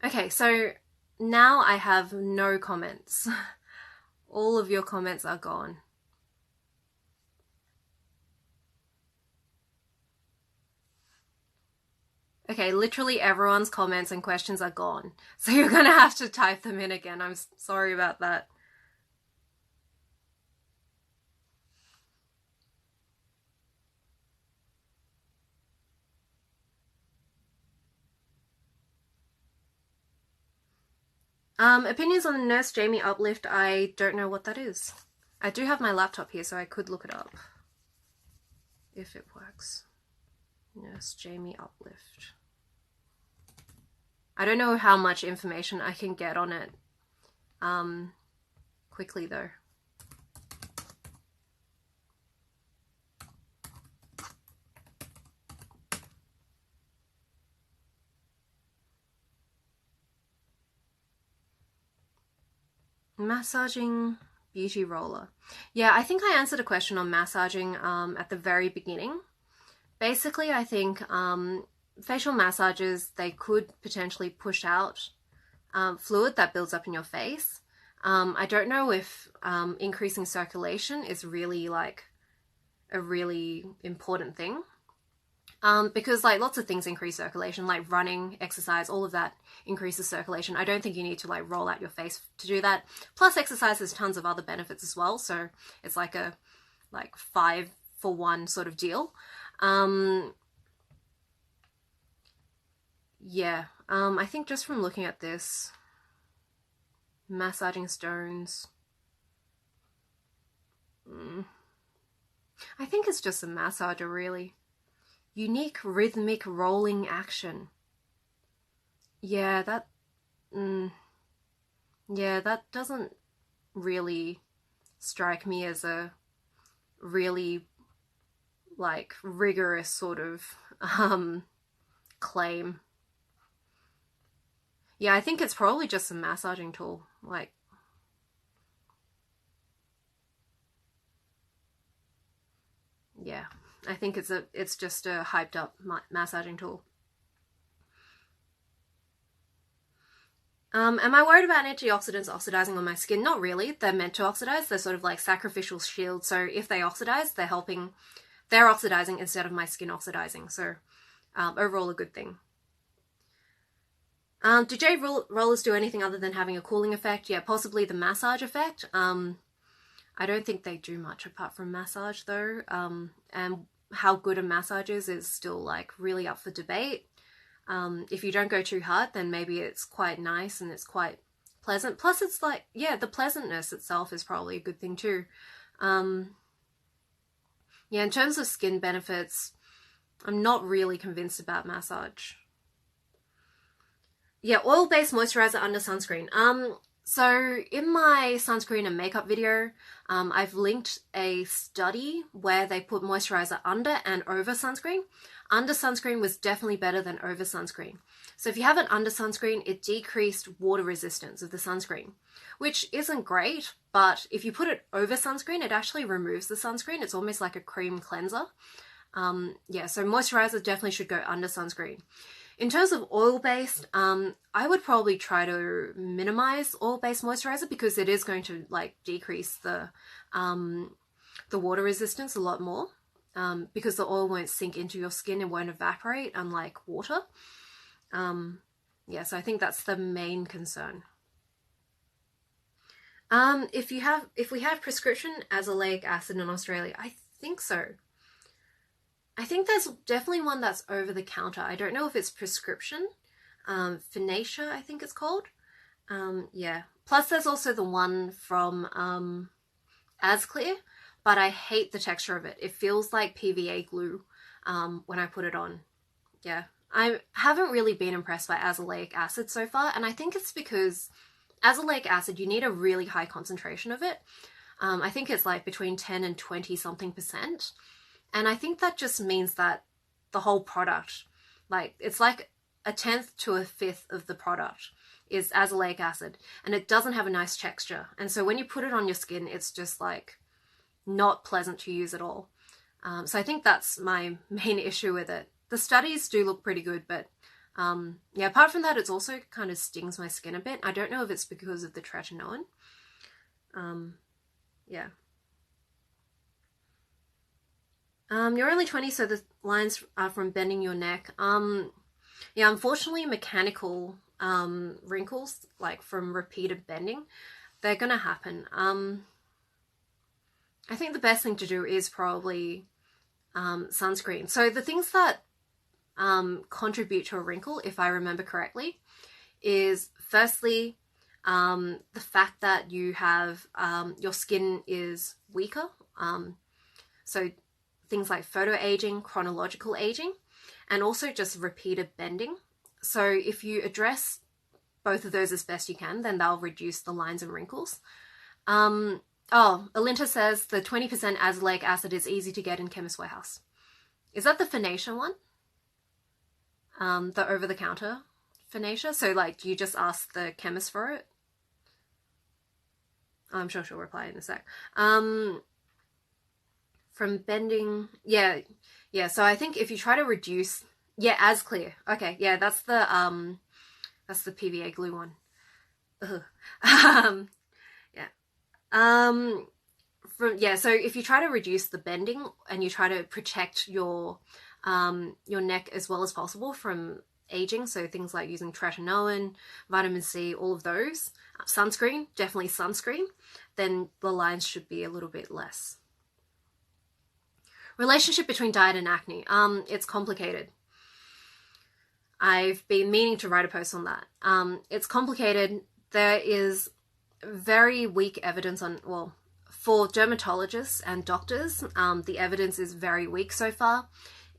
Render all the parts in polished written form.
Okay, so now I have no comments. All of your comments are gone. Okay, literally everyone's comments and questions are gone. So you're gonna have to type them in again. I'm sorry about that. Opinions on the Nurse Jamie Uplift. I don't know what that is. I do have my laptop here, so I could look it up. If it works. Nurse Jamie Uplift. I don't know how much information I can get on it quickly though. Massaging beauty roller. Yeah, I think I answered a question on massaging at the very beginning. Basically, I think facial massages, they could potentially push out fluid that builds up in your face. I don't know if increasing circulation is really like a really important thing. Because like lots of things increase circulation, like running, exercise, all of that increases circulation. I don't think you need to like roll out your face to do that. Plus exercise has tons of other benefits as well. So it's like a 5-for-1 sort of deal. Yeah, I think just from looking at this, massaging stones, I think it's just a massager really. Unique rhythmic rolling action. Yeah, that doesn't really strike me as a really like rigorous sort of claim. Yeah, I think it's probably just a massaging tool. Like, yeah, I think it's just a hyped up massaging tool. Am I worried about antioxidants oxidizing on my skin? Not really. They're meant to oxidize. They're sort of like sacrificial shields. So if they oxidize, they're oxidizing instead of my skin oxidizing. So overall a good thing. Do jade rollers do anything other than having a cooling effect? Yeah, possibly the massage effect. I don't think they do much apart from massage though. And how good a massage is still like really up for debate. If you don't go too hard, then maybe it's quite nice and it's quite pleasant. Plus it's like, yeah, the pleasantness itself is probably a good thing too. Yeah, in terms of skin benefits, I'm not really convinced about massage. Yeah, oil-based moisturizer under sunscreen. So in my sunscreen and makeup video, I've linked a study where they put moisturizer under and over sunscreen. Under sunscreen was definitely better than over sunscreen. So if you have an under sunscreen, it decreased water resistance of the sunscreen, which isn't great, but if you put it over sunscreen, it actually removes the sunscreen. It's almost like a cream cleanser. Yeah, so moisturizer definitely should go under sunscreen. In terms of oil-based, I would probably try to minimize oil-based moisturizer because it is going to like decrease the water resistance a lot more because the oil won't sink into your skin and won't evaporate, unlike water. Yeah, so I think that's the main concern. If we have prescription azelaic acid in Australia, I think so. I think there's definitely one that's over the counter. I don't know if it's prescription. Phoenicia, I think it's called. Yeah. Plus there's also the one from Asclear, but I hate the texture of it. It feels like PVA glue when I put it on. Yeah. I haven't really been impressed by azelaic acid so far, and I think it's because azelaic acid, you need a really high concentration of it. I think it's like between 10 and 20 something percent. And I think that just means that the whole product, like it's like 1/10 to 1/5 of the product is azelaic acid, and it doesn't have a nice texture. And so when you put it on your skin, it's just like not pleasant to use at all. So I think that's my main issue with it. The studies do look pretty good, but Yeah, apart from that, it's also kind of stings my skin a bit. I don't know if it's because of the tretinoin. Yeah. You're only 20, so the lines are from bending your neck. Yeah, unfortunately, mechanical wrinkles, like from repeated bending, they're gonna happen. I think the best thing to do is probably sunscreen. So the things that contribute to a wrinkle, if I remember correctly, is firstly the fact that you have your skin is weaker. So things like photoaging, chronological aging, and also just repeated bending. So if you address both of those as best you can, then they'll reduce the lines and wrinkles. Oh, Alinta says the 20% azelaic acid is easy to get in Chemist Warehouse. Is that the Phoenacia one? The over-the-counter Phoenacia? So like you just ask the chemist for it? I'm sure she'll reply in a sec. From bending, yeah, so I think if you try to reduce, yeah, as clear, okay, yeah, that's the PVA glue one. So if you try to reduce the bending and you try to protect your neck as well as possible from aging, so things like using tretinoin, vitamin C, all of those, sunscreen, definitely sunscreen, then the lines should be a little bit less. Relationship between diet and acne. It's complicated. I've been meaning to write a post on that. It's complicated. There is very weak evidence on, well, for dermatologists and doctors, the evidence is very weak so far.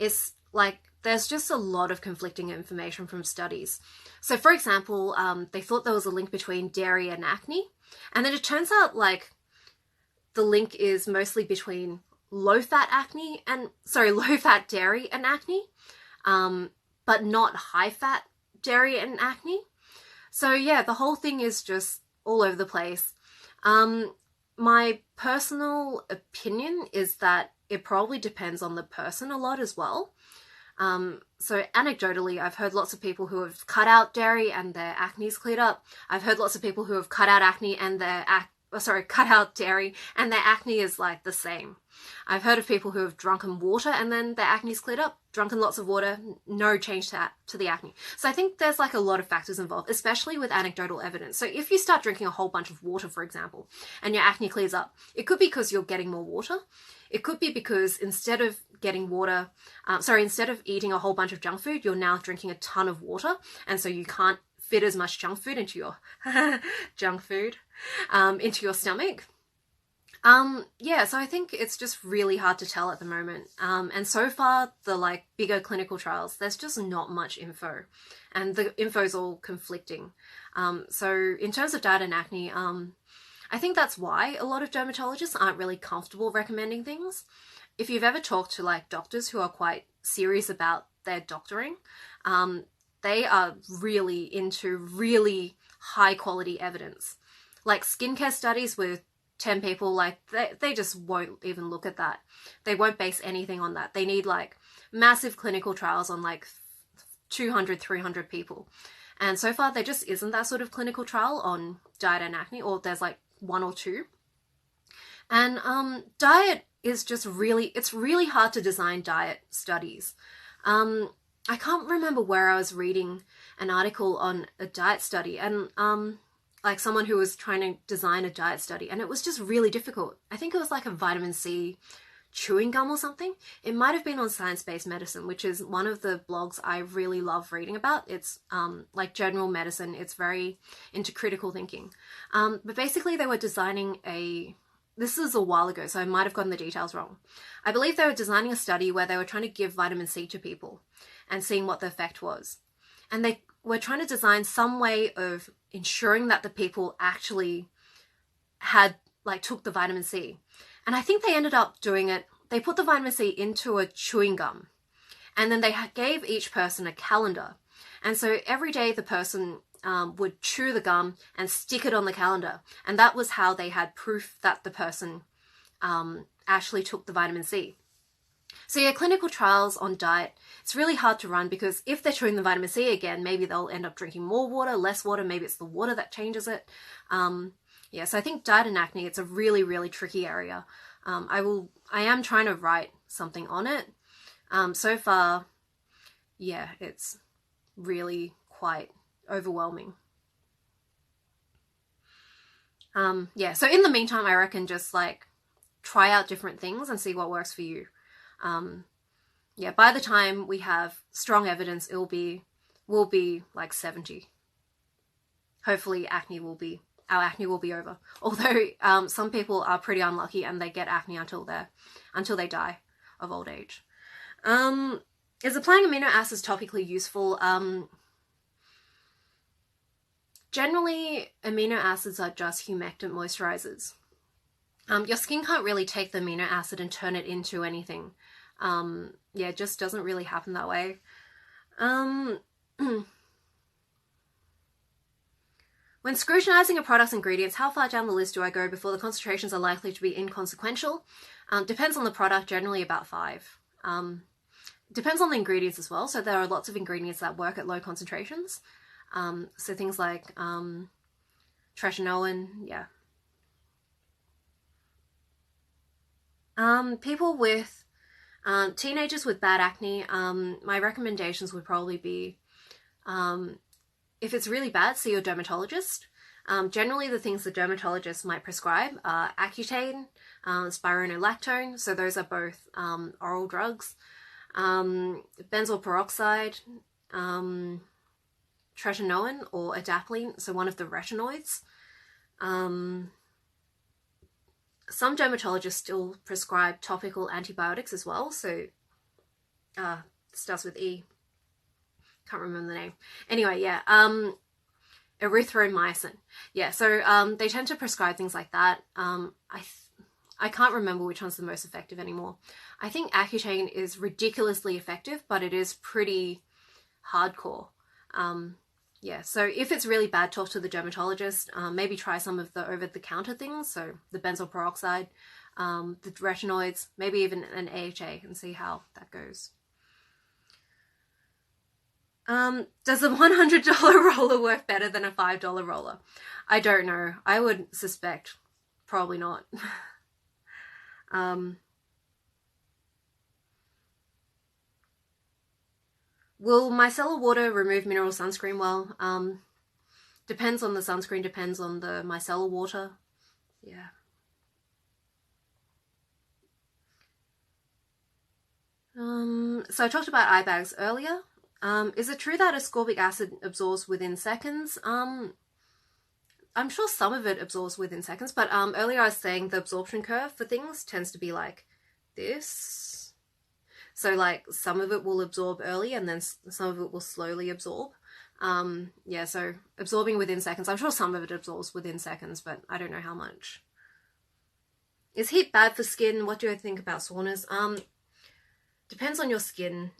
It's like there's just a lot of conflicting information from studies. So for example, they thought there was a link between dairy and acne, and then it turns out like the link is mostly between low-fat dairy and acne, but not high-fat dairy and acne. So yeah, the whole thing is just all over the place. My personal opinion is that it probably depends on the person a lot as well. So anecdotally, I've heard lots of people who have cut out dairy and their acne's cleared up. I've heard lots of people who have cut out acne and cut out dairy and their acne is like the same. I've heard of people who have drunken water and then their acne's cleared up. Drunken lots of water, no change to the acne. So I think there's like a lot of factors involved, especially with anecdotal evidence. So if you start drinking a whole bunch of water, for example, and your acne clears up, it could be because you're getting more water. It could be because instead of eating a whole bunch of junk food, you're now drinking a ton of water, and so you can't fit as much junk food into your into your stomach. Yeah, so I think it's just really hard to tell at the moment. And so far, the like bigger clinical trials, there's just not much info, and the info's all conflicting. So in terms of diet and acne, I think that's why a lot of dermatologists aren't really comfortable recommending things. If you've ever talked to like doctors who are quite serious about their doctoring, they are really into really high quality evidence. Like skincare studies with 10 people, like they just won't even look at that. They won't base anything on that. They need like massive clinical trials on like 200, 300 people. And so far there just isn't that sort of clinical trial on diet and acne, or there's like one or two. And diet is just it's really hard to design diet studies. I can't remember where I was reading an article on a diet study, and like someone who was trying to design a diet study, and it was just really difficult. I think it was like a vitamin C chewing gum or something. It might have been on Science-Based Medicine, which is one of the blogs I really love reading about. It's like general medicine. It's very into critical thinking. But basically they were designing this is a while ago, so I might have gotten the details wrong. I believe they were designing a study where they were trying to give vitamin C to people and seeing what the effect was. And they were trying to design some way of ensuring that the people actually took the vitamin C. And I think they ended up doing it. They put the vitamin C into a chewing gum, and then they gave each person a calendar. And so every day the person would chew the gum and stick it on the calendar. And that was how they had proof that the person actually took the vitamin C. So yeah, clinical trials on diet, it's really hard to run because if they're showing the vitamin C again, maybe they'll end up drinking more water, less water, maybe it's the water that changes it. Yeah, so I think diet and acne, it's a really, really tricky area. I am trying to write something on it. So far, yeah, it's really quite overwhelming. Yeah, so in the meantime, I reckon just like try out different things and see what works for you. Yeah, by the time we have strong evidence, we'll be like 70. Hopefully our acne will be over. Although some people are pretty unlucky and they get acne until they die of old age. Is applying amino acids topically useful? Generally, amino acids are just humectant moisturizers. Your skin can't really take the amino acid and turn it into anything. Yeah, it just doesn't really happen that way. When scrutinizing a product's ingredients, how far down the list do I go before the concentrations are likely to be inconsequential? Depends on the product, generally about 5. Depends on the ingredients as well. So there are lots of ingredients that work at low concentrations. So things like tretinoin, yeah. People with teenagers with bad acne, my recommendations would probably be, if it's really bad, see your dermatologist. Generally, the things the dermatologist might prescribe are Accutane, spironolactone, so those are both oral drugs, benzoyl peroxide, tretinoin or adapalene, so one of the retinoids. Some dermatologists still prescribe topical antibiotics as well, so starts with E. Can't remember the name. Anyway, yeah, erythromycin. Yeah, so they tend to prescribe things like that. I can't remember which one's the most effective anymore. I think Accutane is ridiculously effective, but it is pretty hardcore. Yeah, so if it's really bad, talk to the dermatologist. Maybe try some of the over-the-counter things, so the benzoyl peroxide, the retinoids, maybe even an AHA, and see how that goes. Does a $100 roller work better than a $5 roller? I don't know. I would suspect probably not. Will micellar water remove mineral sunscreen well? Depends on the sunscreen, depends on the micellar water. Yeah. So I talked about eye bags earlier. Is it true that ascorbic acid absorbs within seconds? I'm sure some of it absorbs within seconds, but earlier I was saying the absorption curve for things tends to be like this. So like some of it will absorb early and then some of it will slowly absorb. Yeah, so absorbing within seconds. I'm sure some of it absorbs within seconds, but I don't know how much. Is heat bad for skin? What do I think about saunas? Depends on your skin.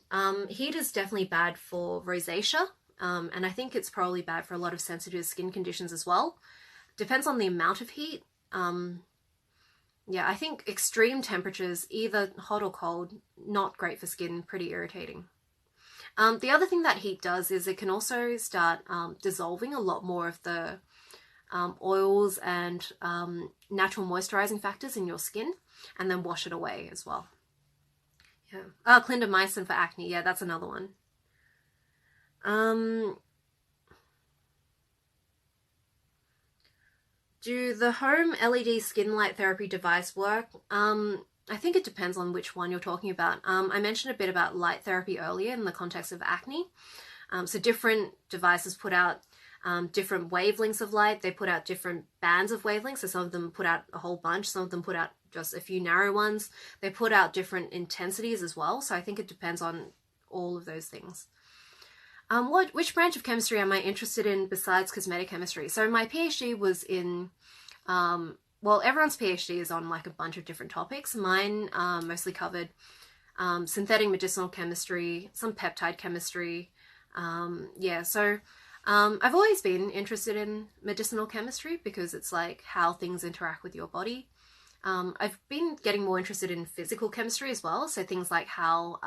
Heat is definitely bad for rosacea, and I think it's probably bad for a lot of sensitive skin conditions as well. Depends on the amount of heat. Yeah, I think extreme temperatures, either hot or cold, not great for skin, pretty irritating. The other thing that heat does is it can also start dissolving a lot more of the oils and natural moisturizing factors in your skin and then wash it away as well. Yeah. Oh, clindamycin for acne. Yeah, that's another one. Do the home LED skin light therapy device work? I think it depends on which one you're talking about. I mentioned a bit about light therapy earlier in the context of acne. So different devices put out different wavelengths of light. They put out different bands of wavelengths. So some of them put out a whole bunch. Some of them put out just a few narrow ones. They put out different intensities as well. So I think it depends on all of those things. Which branch of chemistry am I interested in besides cosmetic chemistry? So my PhD was in, well, everyone's PhD is on like a bunch of different topics. Mine mostly covered synthetic medicinal chemistry, some peptide chemistry. Yeah, so I've always been interested in medicinal chemistry because it's like how things interact with your body. I've been getting more interested in physical chemistry as well, so things like how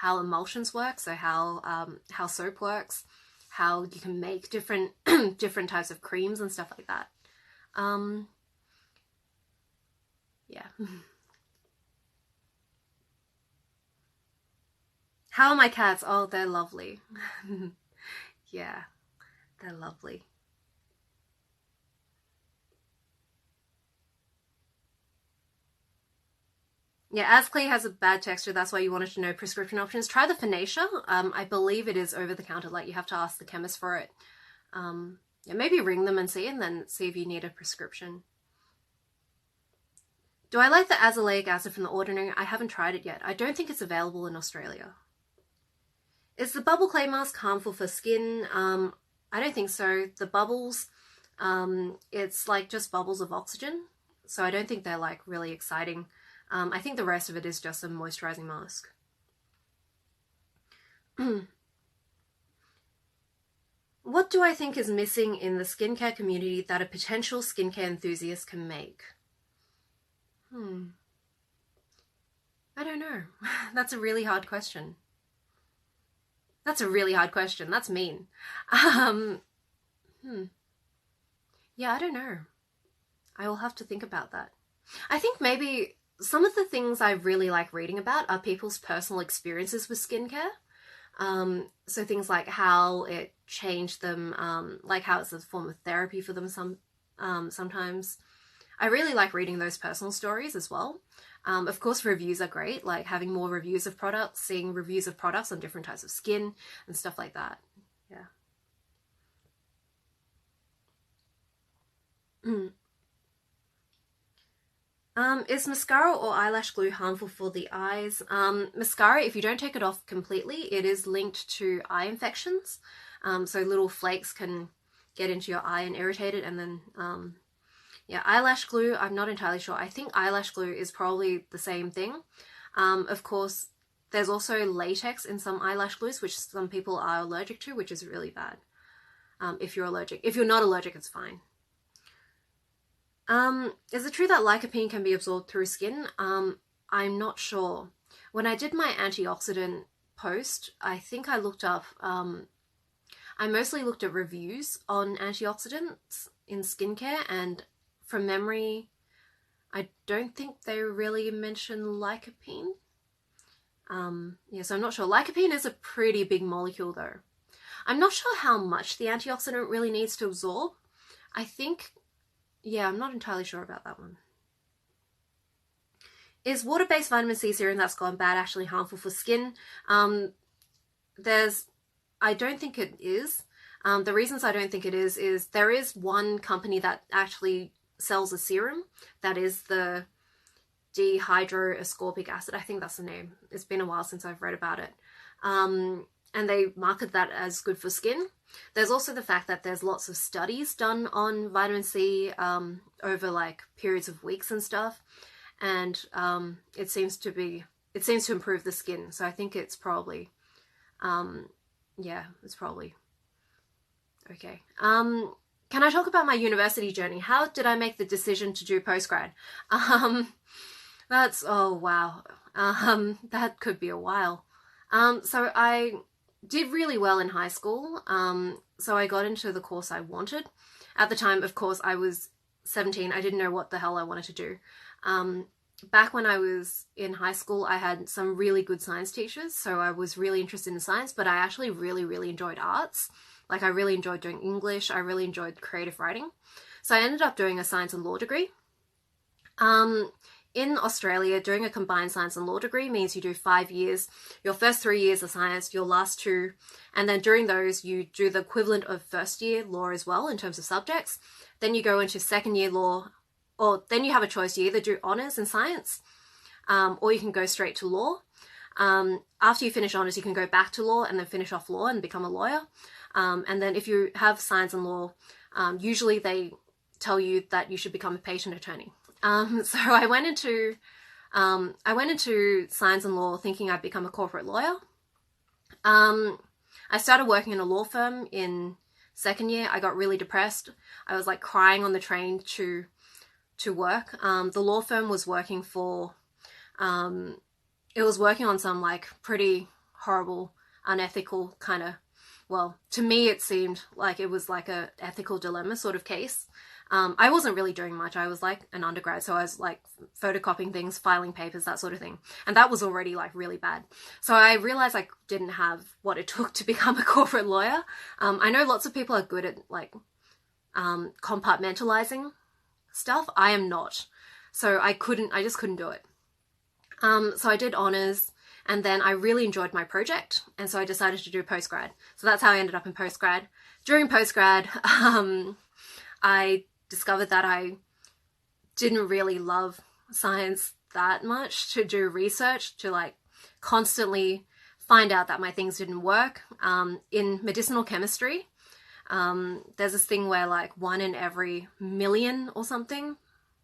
emulsions work, so how soap works, how you can make different different types of creams and stuff like that. Yeah. How are my cats? Oh, they're lovely. Yeah, they're lovely. Yeah, Asclear has a bad texture. That's why you wanted to know prescription options. Try the Phoenicia. I believe it is over the counter. Like, you have to ask the chemist for it. Yeah, maybe ring them and then see if you need a prescription. Do I like the azelaic acid from the Ordinary? I haven't tried it yet. I don't think it's available in Australia. Is the bubble clay mask harmful for skin? I don't think so. The bubbles, it's like just bubbles of oxygen. So I don't think they're like really exciting. I think the rest of it is just a moisturizing mask. What do I think is missing in the skincare community that a potential skincare enthusiast can make? I don't know. That's a really hard question. That's a really hard question. That's mean. Yeah, I don't know. I will have to think about that. I think maybe some of the things I really like reading about are people's personal experiences with skincare. So things like how it changed them, like how it's a form of therapy for them sometimes. I really like reading those personal stories as well. Of course, reviews are great, like having more reviews of products, seeing reviews of products on different types of skin and stuff like that. Yeah. Is mascara or eyelash glue harmful for the eyes? Mascara, if you don't take it off completely, it is linked to eye infections. So little flakes can get into your eye and irritate it, and then yeah, eyelash glue, I'm not entirely sure. I think eyelash glue is probably the same thing. Of course, there's also latex in some eyelash glues, which some people are allergic to, which is really bad. If you're allergic. If you're not allergic, it's fine. Is it true that lycopene can be absorbed through skin? I'm not sure. When I did my antioxidant post, I think I looked up, I mostly looked at reviews on antioxidants in skincare, and from memory, I don't think they really mention lycopene. Yeah, so I'm not sure. Lycopene is a pretty big molecule though. I'm not sure how much the antioxidant really needs to absorb. I think, yeah, I'm not entirely sure about that one. Is water-based vitamin C serum that's gone bad actually harmful for skin? I don't think it is. The reasons I don't think it is there is one company that actually sells a serum that is the dehydroascorbic acid. I think that's the name. It's been a while since I've read about it. And they market that as good for skin. There's also the fact that there's lots of studies done on vitamin C over like periods of weeks and stuff, and it seems to improve the skin. So I think it's probably, yeah, it's probably okay. Can I talk about my university journey? How did I make the decision to do postgrad? Oh wow, that could be a while. So I did really well in high school. So I got into the course I wanted. At the time, of course, I was 17. I didn't know what the hell I wanted to do. Back when I was in high school, I had some really good science teachers, so I was really interested in science, but I actually really, really enjoyed arts. Like, I really enjoyed doing English. I really enjoyed creative writing. So I ended up doing a science and law degree. In Australia, doing a combined science and law degree means you do 5 years. Your first 3 years are science, your last 2, and then during those you do the equivalent of first year law as well in terms of subjects. Then you go into second year law, or then you have a choice. You either do honours in science, or you can go straight to law. After you finish honours, you can go back to law and then finish off law and become a lawyer. And then if you have science and law, usually they tell you that you should become a patent attorney. So I went into science and law thinking I'd become a corporate lawyer. I started working in a law firm in second year. I got really depressed. I was like crying on the train to to work. The law firm was working for, it was working on some like pretty horrible, unethical kind of, well, to me it seemed like it was like a ethical dilemma sort of case. I wasn't really doing much. I was like an undergrad, so I was like photocopying things, filing papers, that sort of thing. And that was already like really bad. So I realized I didn't have what it took to become a corporate lawyer. I know lots of people are good at like compartmentalizing stuff. I am not. So I just couldn't do it. So I did honors, and then I really enjoyed my project, and so I decided to do postgrad. So that's how I ended up in postgrad. During postgrad, I discovered that I didn't really love science that much to do research, to like constantly find out that my things didn't work. In medicinal chemistry, there's this thing where like 1 in every million or something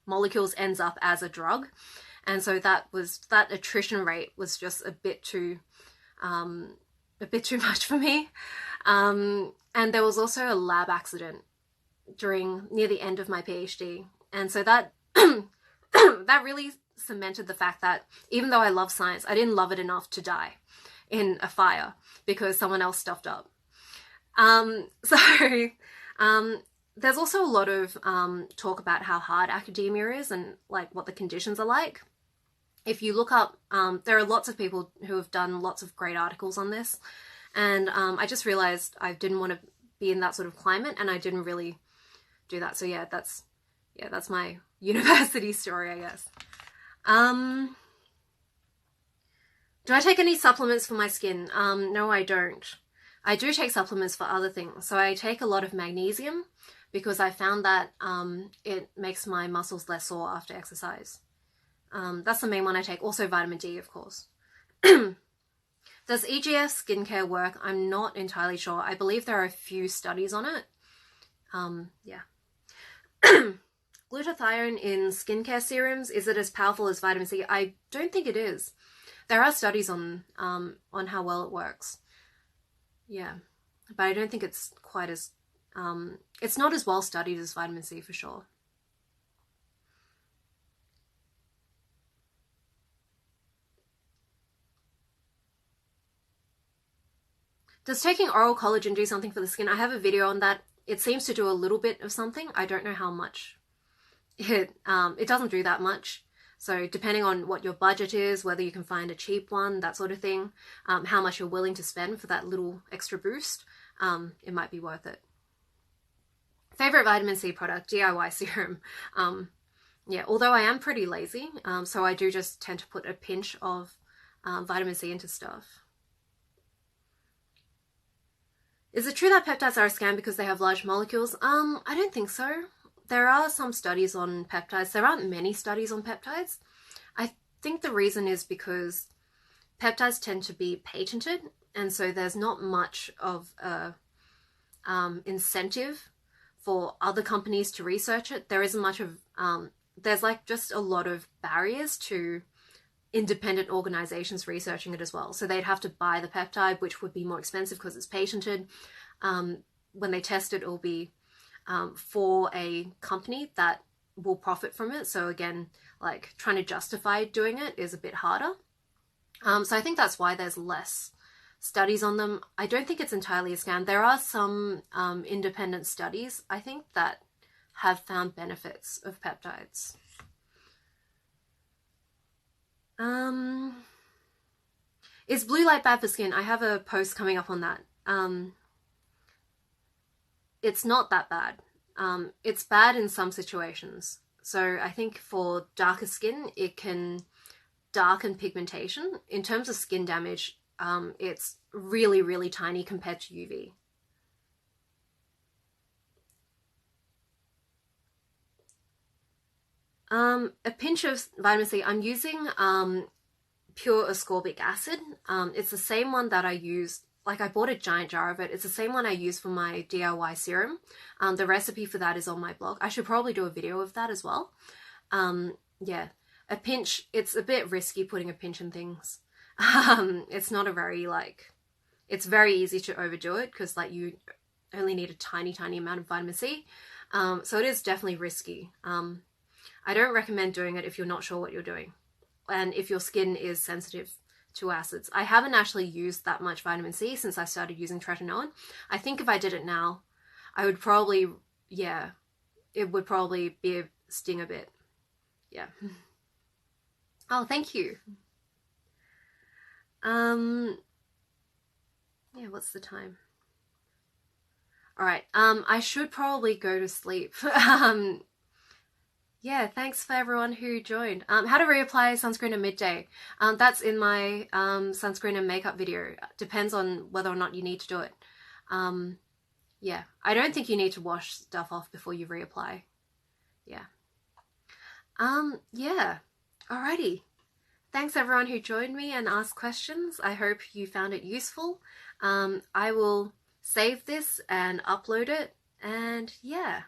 molecules ends up as a drug. And so that attrition rate was just a bit too much for me. And there was also a lab accident near the end of my PhD. And so that, that really cemented the fact that even though I love science, I didn't love it enough to die in a fire because someone else stuffed up. There's also a lot of talk about how hard academia is and like what the conditions are like. If you look up, there are lots of people who have done lots of great articles on this, and I just realized I didn't want to be in that sort of climate, and I didn't really do that. So yeah, that's my university story, I guess. Do I take any supplements for my skin? No, I don't. I do take supplements for other things. So I take a lot of magnesium because I found that it makes my muscles less sore after exercise. That's the main one I take. Also vitamin D, of course. Does EGF skincare work? I'm not entirely sure. I believe there are a few studies on it. Yeah. Glutathione in skincare serums, is it as powerful as vitamin C? I don't think it is. There are studies on how well it works. Yeah, but I don't think it's quite as, it's not as well studied as vitamin C for sure. Does taking oral collagen do something for the skin? I have a video on that. It seems to do a little bit of something. I don't know how much. It doesn't do that much. So depending on what your budget is, whether you can find a cheap one, that sort of thing, how much you're willing to spend for that little extra boost, it might be worth it. Favorite vitamin C product, DIY serum. Yeah, although I am pretty lazy, so I do just tend to put a pinch of vitamin C into stuff. Is it true that peptides are a scam because they have large molecules? I don't think so. There are some studies on peptides. There aren't many studies on peptides. I think the reason is because peptides tend to be patented, and so there's not much of a incentive for other companies to research it. There isn't much of, there's like just a lot of barriers to independent organizations researching it as well. So they'd have to buy the peptide, which would be more expensive because it's patented. When they test it, it'll be for a company that will profit from it. So again, like trying to justify doing it is a bit harder. So I think that's why there's less studies on them. I don't think it's entirely a scam. There are some independent studies, I think, that have found benefits of peptides. Is blue light bad for skin? I have a post coming up on that. It's not that bad. It's bad in some situations. So I think for darker skin, it can darken pigmentation. In terms of skin damage, it's really, really tiny compared to UV. A pinch of vitamin C. I'm using pure ascorbic acid. It's the same one that I use, like I bought a giant jar of it. It's the same one I use for my DIY serum. The recipe for that is on my blog. I should probably do a video of that as well. Yeah, a pinch, it's a bit risky putting a pinch in things. It's not a very it's very easy to overdo it because like you only need a tiny, tiny amount of vitamin C. So it is definitely risky. I don't recommend doing it if you're not sure what you're doing and if your skin is sensitive to acids. I haven't actually used that much vitamin C since I started using tretinoin. I think if I did it now, I would probably, yeah, it would probably sting a bit. Yeah. Oh, thank you. Yeah, what's the time? All right. I should probably go to sleep. Yeah, thanks for everyone who joined. How to reapply sunscreen at midday. That's in my sunscreen and makeup video. Depends on whether or not you need to do it. Yeah, I don't think you need to wash stuff off before you reapply. Yeah. Yeah. Alrighty. Thanks everyone who joined me and asked questions. I hope you found it useful. I will save this and upload it, and yeah.